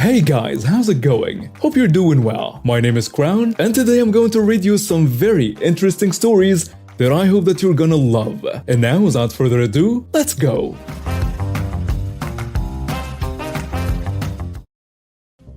Hey guys, how's it going? Hope you're doing well. My name is Crown, and today I'm going to read you some very interesting stories that I hope that you're gonna love. And now, without further ado, let's go!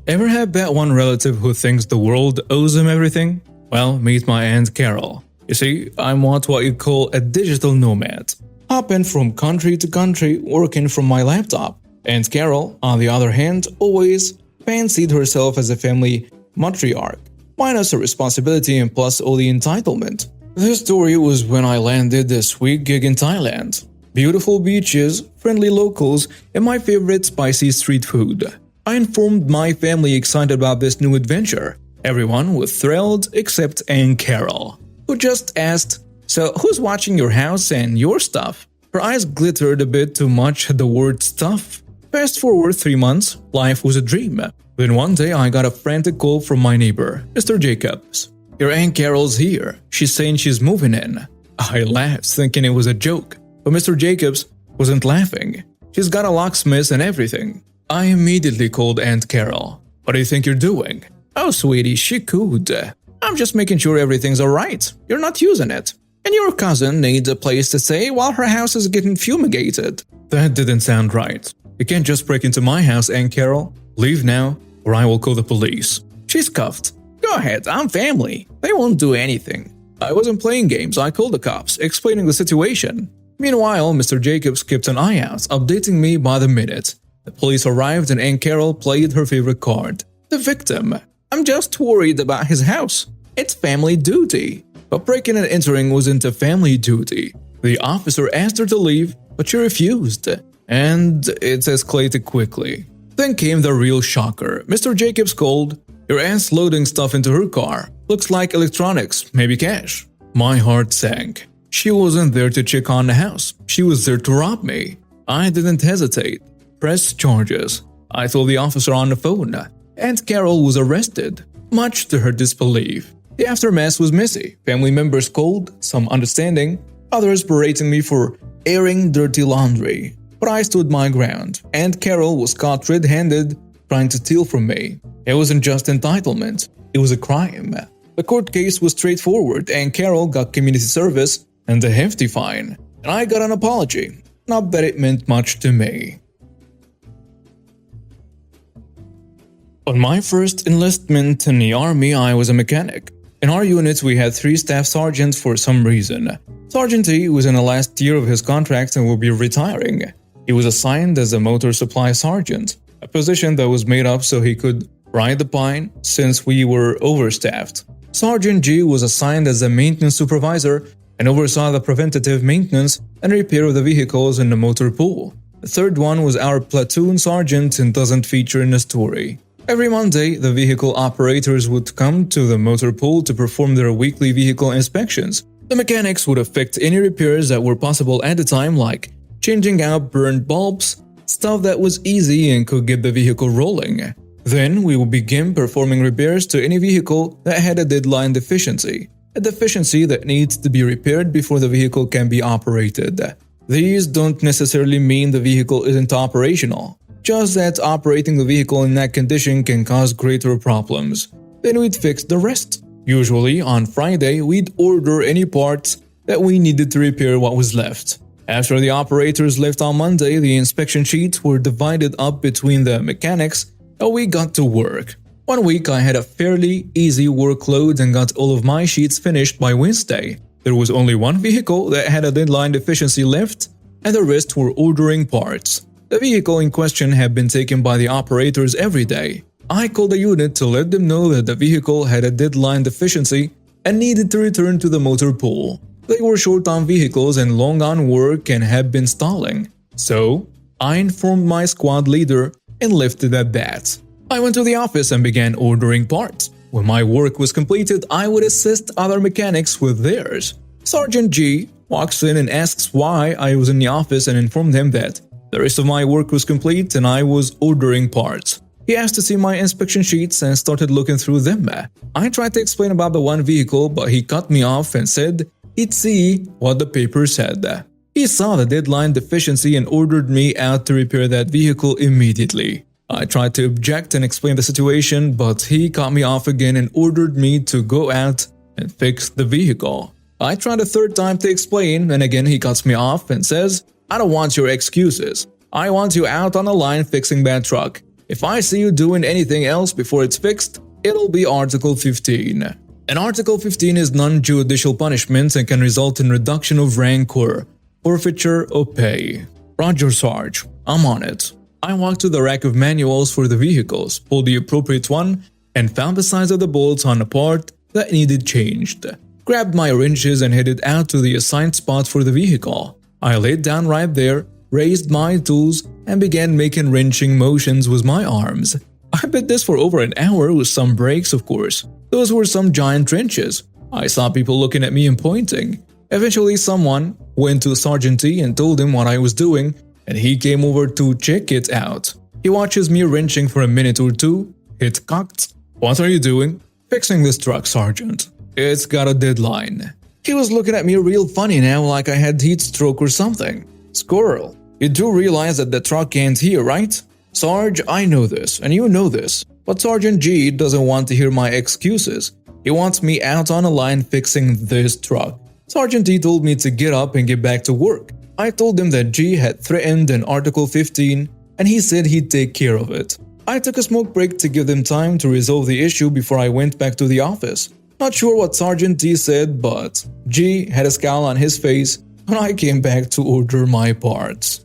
Ever had that one relative who thinks the world owes him everything? Well, meet my Aunt Carol. You see, I'm what you call a digital nomad. Hopping from country to country, working from my laptop. Aunt Carol, on the other hand, always fancied herself as a family matriarch, minus her responsibility and plus all the entitlement. This story was when I landed a sweet gig in Thailand. Beautiful beaches, friendly locals, and my favorite spicy street food. I informed my family excited about this new adventure. Everyone was thrilled except Aunt Carol, who just asked, "So who's watching your house and your stuff?" Her eyes glittered a bit too much at the word stuff. Fast forward 3 months, life was a dream. Then one day I got a frantic call from my neighbor, Mr. Jacobs. "Your Aunt Carol's here. She's saying she's moving in." I laughed, thinking it was a joke, but Mr. Jacobs wasn't laughing. "She's got a locksmith and everything." I immediately called Aunt Carol. "What do you think you're doing?" "Oh, sweetie, she could. I'm just making sure everything's alright. You're not using it. And your cousin needs a place to stay while her house is getting fumigated." That didn't sound right. "You can't just break into my house, Aunt Carol. Leave now, or I will call the police." She scoffed. "Go ahead, I'm family. They won't do anything." I wasn't playing games. I called the cops, explaining the situation. Meanwhile, Mr. Jacobs kept an eye out, updating me by the minute. The police arrived and Aunt Carol played her favorite card, the victim. "I'm just worried about his house. It's family duty." But breaking and entering wasn't a family duty. The officer asked her to leave, but she refused. And it escalated quickly. Then came the real shocker. Mr. Jacobs called. "Your aunt's loading stuff into her car. Looks like electronics, maybe cash." My heart sank. She wasn't there to check on the house. She was there to rob me. I didn't hesitate. Press charges. I told the officer on the phone. Aunt Carol was arrested, much to her disbelief. The aftermath was messy. Family members called, some understanding, others berating me for airing dirty laundry. But I stood my ground. Aunt Carol was caught red-handed trying to steal from me. It wasn't just entitlement, it was a crime. The court case was straightforward. Aunt Carol got community service and a hefty fine. And I got an apology. Not that it meant much to me. On my first enlistment in the army, I was a mechanic. In our unit, we had 3 staff sergeants for some reason. Sergeant E was in the last year of his contract and will be retiring. He was assigned as a motor supply sergeant, a position that was made up so he could ride the pine since we were overstaffed. Sergeant G was assigned as a maintenance supervisor and oversaw the preventative maintenance and repair of the vehicles in the motor pool. The third one was our platoon sergeant and doesn't feature in the story. Every Monday, the vehicle operators would come to the motor pool to perform their weekly vehicle inspections. The mechanics would effect any repairs that were possible at the time, like changing out burned bulbs, stuff that was easy and could get the vehicle rolling. Then we would begin performing repairs to any vehicle that had a deadline deficiency, a deficiency that needs to be repaired before the vehicle can be operated. These don't necessarily mean the vehicle isn't operational, just that operating the vehicle in that condition can cause greater problems. Then we'd fix the rest. Usually, on Friday, we'd order any parts that we needed to repair what was left. After the operators left on Monday, the inspection sheets were divided up between the mechanics and we got to work. One week I had a fairly easy workload and got all of my sheets finished by Wednesday. There was only one vehicle that had a deadline deficiency left, and the rest were ordering parts. The vehicle in question had been taken by the operators every day. I called the unit to let them know that the vehicle had a deadline deficiency and needed to return to the motor pool. They were short on vehicles and long on work and had been stalling. So, I informed my squad leader and left it at that. I went to the office and began ordering parts. When my work was completed, I would assist other mechanics with theirs. Sergeant G walks in and asks why I was in the office and informed him that the rest of my work was complete and I was ordering parts. He asked to see my inspection sheets and started looking through them. I tried to explain about the one vehicle, but he cut me off and said he'd see what the paper said. He saw the deadline deficiency and ordered me out to repair that vehicle immediately. I tried to object and explain the situation, but he cut me off again and ordered me to go out and fix the vehicle. I tried a third time to explain, and again he cuts me off and says, "I don't want your excuses. I want you out on the line fixing that truck. If I see you doing anything else before it's fixed, it'll be Article 15. And Article 15 is non-judicial punishment and can result in reduction of rank or forfeiture of pay. Roger, Sarge. I'm on it. I walked to the rack of manuals for the vehicles, pulled the appropriate one, and found the size of the bolts on a part that needed changed. Grabbed my wrenches and headed out to the assigned spot for the vehicle. I laid down right there, raised my tools, and began making wrenching motions with my arms. I did this for over an hour with some breaks, of course. Those were some giant wrenches. I saw people looking at me and pointing. Eventually someone went to Sergeant T and told him what I was doing, and he came over to check it out. He watches me wrenching for a minute or two, hit cocked. "What are you doing?" "Fixing this truck, Sergeant. It's got a deadline." He was looking at me real funny now, like I had heat stroke or something. "Squirrel, you do realize that the truck can't hear, right?" "Sarge, I know this, and you know this, but Sergeant G doesn't want to hear my excuses. He wants me out on a line fixing this truck." Sergeant T told me to get up and get back to work. I told him that G had threatened an Article 15, and he said he'd take care of it. I took a smoke break to give them time to resolve the issue before I went back to the office. Not sure what Sergeant T said, but G had a scowl on his face when I came back to order my parts.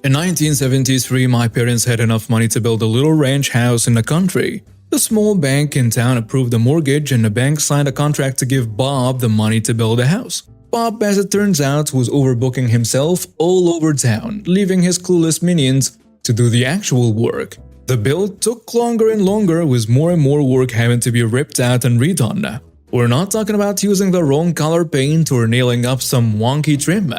In 1973, my parents had enough money to build a little ranch house in the country. The small bank in town approved the mortgage, and the bank signed a contract to give Bob the money to build a house. Bob, as it turns out, was overbooking himself all over town, leaving his clueless minions to do the actual work. The build took longer and longer, with more and more work having to be ripped out and redone. We're not talking about using the wrong color paint or nailing up some wonky trim.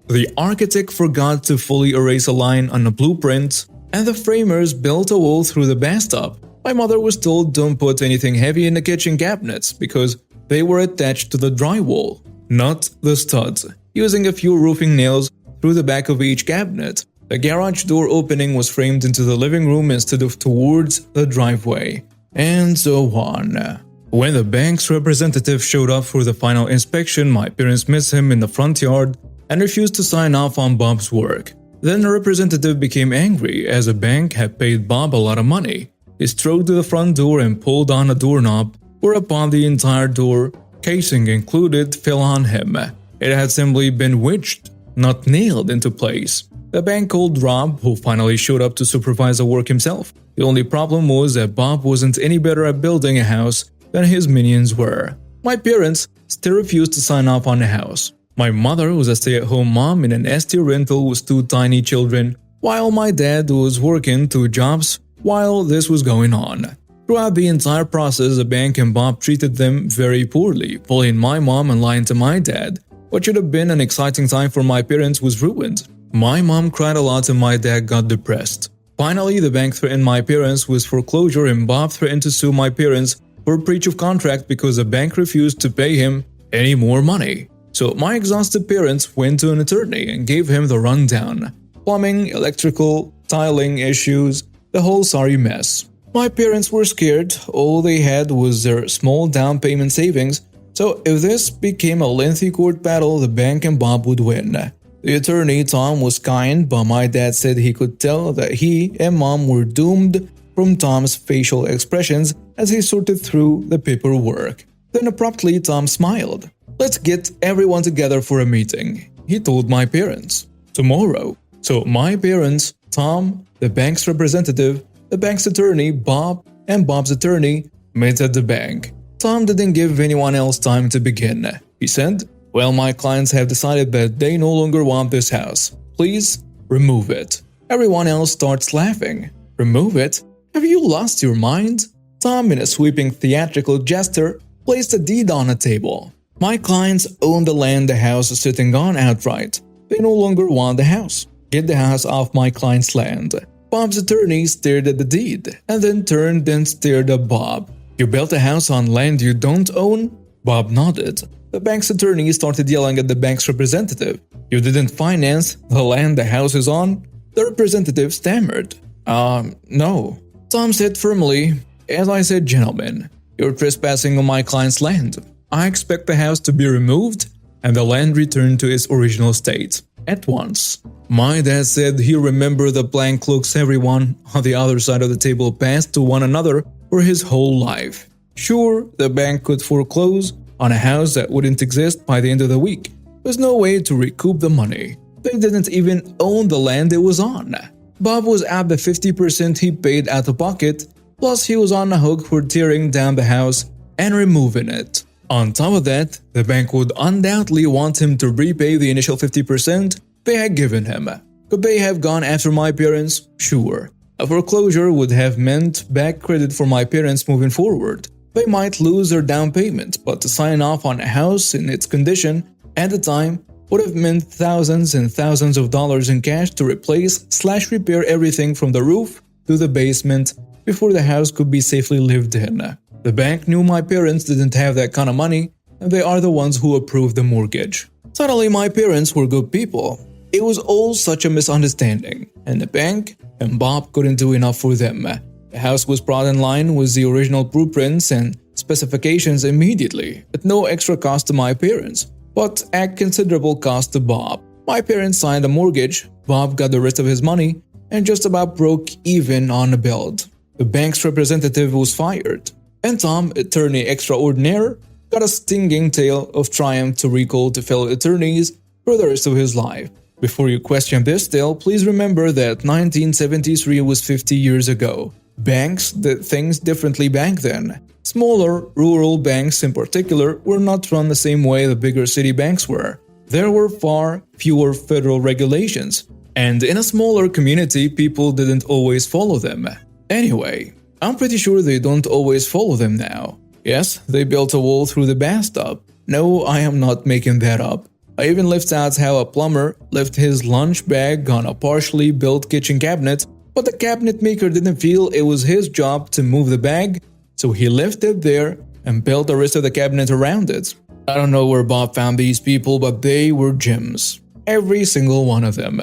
The architect forgot to fully erase a line on the blueprint, and the framers built a wall through the bathtub. My mother was told don't put anything heavy in the kitchen cabinets because they were attached to the drywall, not the studs, using a few roofing nails through the back of each cabinet. The garage door opening was framed into the living room instead of towards the driveway, and so on. When the bank's representative showed up for the final inspection, my parents met him in the front yard and refused to sign off on Bob's work. Then the representative became angry as the bank had paid Bob a lot of money. He strode to the front door and pulled on a doorknob, whereupon the entire door, casing included, fell on him. It had simply been wedged, not nailed into place. The bank called Rob, who finally showed up to supervise the work himself. The only problem was that Bob wasn't any better at building a house than his minions were. My parents still refused to sign off on the house. My mother was a stay-at-home mom in an ST rental with 2 tiny children, while my dad was working 2 jobs while this was going on. Throughout the entire process, the bank and Bob treated them very poorly, bullying my mom and lying to my dad. What should have been an exciting time for my parents was ruined. My mom cried a lot and my dad got depressed. Finally, the bank threatened my parents with foreclosure, and Bob threatened to sue my parents for breach of contract because the bank refused to pay him any more money. So my exhausted parents went to an attorney and gave him the rundown. Plumbing, electrical, tiling issues, the whole sorry mess. My parents were scared. All they had was their small down payment savings, so if this became a lengthy court battle, the bank and Bob would win. The attorney, Tom, was kind, but my dad said he could tell that he and Mom were doomed from Tom's facial expressions as he sorted through the paperwork. Then abruptly, Tom smiled. "Let's get everyone together for a meeting," he told my parents. "Tomorrow." So my parents, Tom, the bank's representative, the bank's attorney, Bob, and Bob's attorney met at the bank. Tom didn't give anyone else time to begin. He said, "Well, my clients have decided that they no longer want this house. Please remove it." Everyone else starts laughing. "Remove it? Have you lost your mind?" Tom, in a sweeping theatrical gesture, placed a deed on a table. My clients own the land the house is sitting on outright. They no longer want the house. Get the house off my client's land. Bob's attorney stared at the deed, and then turned and stared at Bob. "You built a house on land you don't own?" Bob nodded. The bank's attorney started yelling at the bank's representative. "You didn't finance the land the house is on?" The representative stammered. No. Tom said firmly, "As I said, gentlemen, you're trespassing on my client's land. I expect the house to be removed and the land returned to its original state at once." My dad said he remembered the blank looks everyone on the other side of the table passed to one another for his whole life. Sure, the bank could foreclose on a house that wouldn't exist by the end of the week. There's no way to recoup the money. They didn't even own the land it was on. Bob was at the 50% he paid out of pocket, plus he was on the hook for tearing down the house and removing it. On top of that, the bank would undoubtedly want him to repay the initial 50% they had given him. Could they have gone after my parents? Sure. A foreclosure would have meant back credit for my parents moving forward. They might lose their down payment, but to sign off on a house in its condition at the time would have meant thousands and thousands of dollars in cash to replace/repair everything from the roof to the basement before the house could be safely lived in. The bank knew my parents didn't have that kind of money, and they are the ones who approved the mortgage. Suddenly my parents were good people. It was all such a misunderstanding, and the bank and Bob couldn't do enough for them. The house was brought in line with the original blueprints and specifications immediately, at no extra cost to my parents, but at considerable cost to Bob. My parents signed a mortgage, Bob got the rest of his money, and just about broke even on the build. The bank's representative was fired, and Tom, attorney extraordinaire, got a stinging tale of triumph to recall to fellow attorneys for the rest of his life. Before you question this tale, please remember that 1973 was 50 years ago. Banks did things differently back then. Smaller, rural banks in particular were not run the same way the bigger city banks were. There were far fewer federal regulations, and in a smaller community, people didn't always follow them. Anyway, I'm pretty sure they don't always follow them now. Yes, they built a wall through the bathtub. No, I am not making that up. I even left out how a plumber left his lunch bag on a partially built kitchen cabinet, but the cabinet maker didn't feel it was his job to move the bag, so he left it there and built the rest of the cabinet around it. I don't know where Bob found these people, but they were gems. Every single one of them.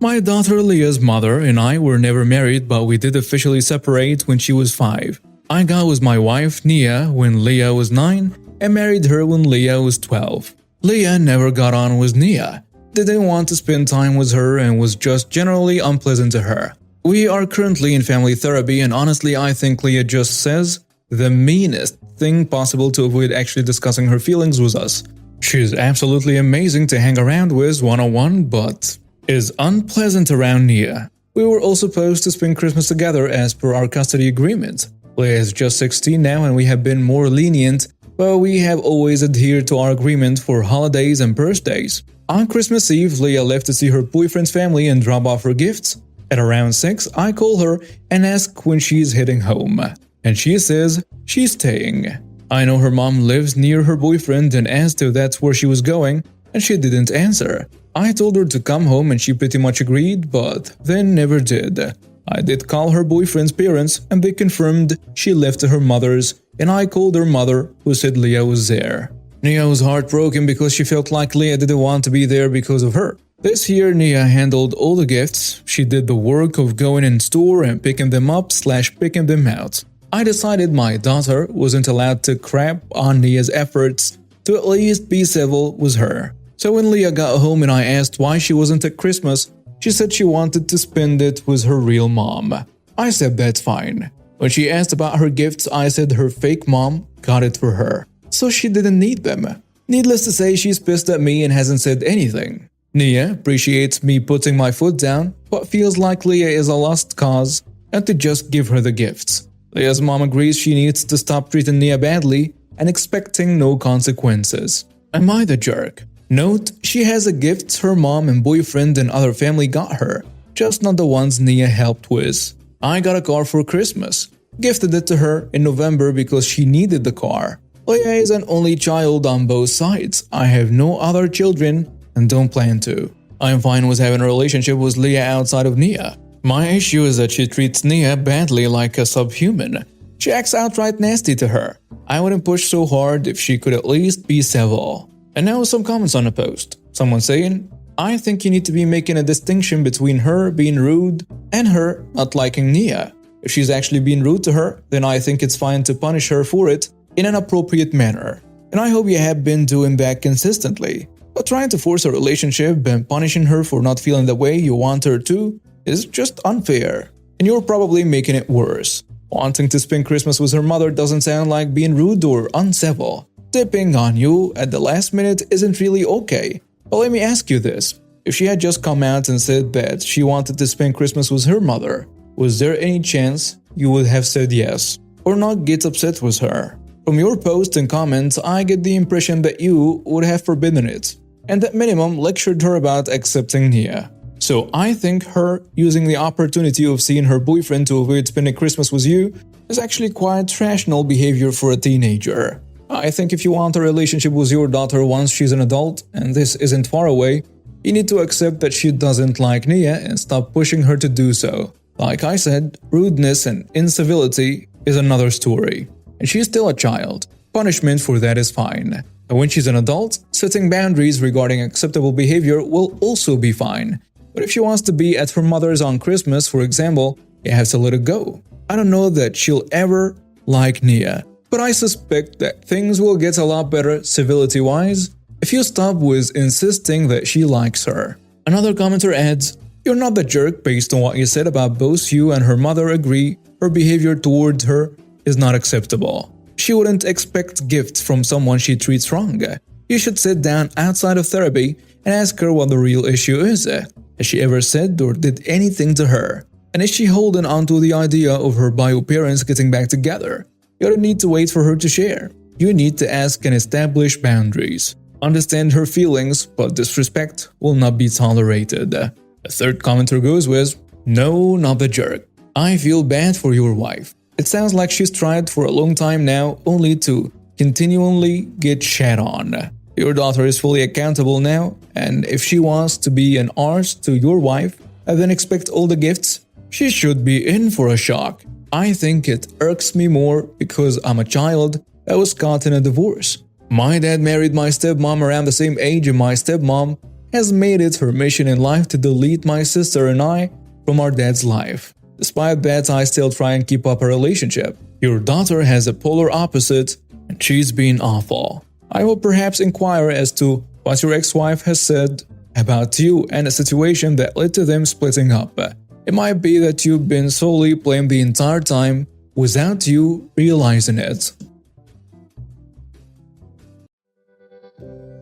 My daughter Leah's mother and I were never married, but we did officially separate when she was 5. I got with my wife Nia when Leah was 9 and married her when Leah was 12. Leah never got on with Nia, didn't want to spend time with her and was just generally unpleasant to her. We are currently in family therapy, and honestly I think Leah just says the meanest thing possible to avoid actually discussing her feelings with us. She's absolutely amazing to hang around with one-on-one, but is unpleasant around Nia. We were all supposed to spend Christmas together as per our custody agreement. Leah is just 16 now and we have been more lenient, but we have always adhered to our agreement for holidays and birthdays. On Christmas Eve, Leah left to see her boyfriend's family and drop off her gifts. At around 6, I call her and ask when she's heading home, and she says she's staying. I know her mom lives near her boyfriend and asked if that's where she was going, and she didn't answer. I told her to come home and she pretty much agreed, but then never did. I did call her boyfriend's parents and they confirmed she left to her mother's, and I called her mother, who said Leah was there. Nia was heartbroken because she felt like Leah didn't want to be there because of her. This year Nia handled all the gifts. She did the work of going in store and picking them up/picking them out. I decided my daughter wasn't allowed to crap on Nia's efforts to at least be civil with her. So when Leah got home and I asked why she wasn't at Christmas, she said she wanted to spend it with her real mom. I said that's fine. When she asked about her gifts, I said her fake mom got it for her, so she didn't need them. Needless to say, she's pissed at me and hasn't said anything. Nia appreciates me putting my foot down, but feels like Leah is a lost cause and to just give her the gifts. Leah's mom agrees she needs to stop treating Nia badly and expecting no consequences. Am I the jerk? Note, she has the gifts her mom and boyfriend and other family got her, just not the ones Nia helped with. I got a car for Christmas, gifted it to her in November because she needed the car. Leah is an only child on both sides. I have no other children and don't plan to. I am fine with having a relationship with Leah outside of Nia. My issue is that she treats Nia badly like a subhuman. She acts outright nasty to her. I wouldn't push so hard if she could at least be civil. And now some comments on the post. Someone saying, I think you need to be making a distinction between her being rude and her not liking Nia. If she's actually being rude to her, then I think it's fine to punish her for it in an appropriate manner. And I hope you have been doing that consistently. But trying to force a relationship and punishing her for not feeling the way you want her to is just unfair. And you're probably making it worse. Wanting to spend Christmas with her mother doesn't sound like being rude or uncivil. Dipping on you at the last minute isn't really okay. But let me ask you this. If she had just come out and said that she wanted to spend Christmas with her mother, was there any chance you would have said yes, or not get upset with her? From your posts and comments, I get the impression that you would have forbidden it, and at minimum lectured her about accepting Nia. So I think her using the opportunity of seeing her boyfriend to avoid spending Christmas with you is actually quite rational behavior for a teenager. I think if you want a relationship with your daughter once she's an adult, and this isn't far away, you need to accept that she doesn't like Nia and stop pushing her to do so. Like I said, rudeness and incivility is another story. And she's still a child. Punishment for that is fine. And when she's an adult, setting boundaries regarding acceptable behavior will also be fine. But if she wants to be at her mother's on Christmas, for example, you have to let it go. I don't know that she'll ever like Nia, but I suspect that things will get a lot better civility-wise if you stop with insisting that she likes her. Another commenter adds, you're not the jerk based on what you said about both you and her mother agree her behavior towards her is not acceptable. She wouldn't expect gifts from someone she treats wrong. You should sit down outside of therapy and ask her what the real issue is. Has she ever said or did anything to her? And is she holding on to the idea of her bio parents getting back together? You don't need to wait for her to share. You need to ask and establish boundaries. Understand her feelings, but disrespect will not be tolerated. The third commenter goes with, no, not the jerk. I feel bad for your wife. It sounds like she's tried for a long time now only to continually get shat on. Your daughter is fully accountable now, and if she wants to be an arse to your wife and then expect all the gifts, she should be in for a shock. I think it irks me more because I'm a child that was caught in a divorce. My dad married my stepmom around the same age, and my stepmom has made it her mission in life to delete my sister and I from our dad's life. Despite that, I still try and keep up a relationship. Your daughter has a polar opposite, and she's been awful. I will perhaps inquire as to what your ex-wife has said about you and a situation that led to them splitting up. It might be that you've been solely blamed the entire time without you realizing it.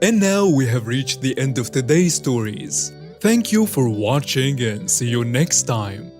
And now we have reached the end of today's stories. Thank you for watching and see you next time.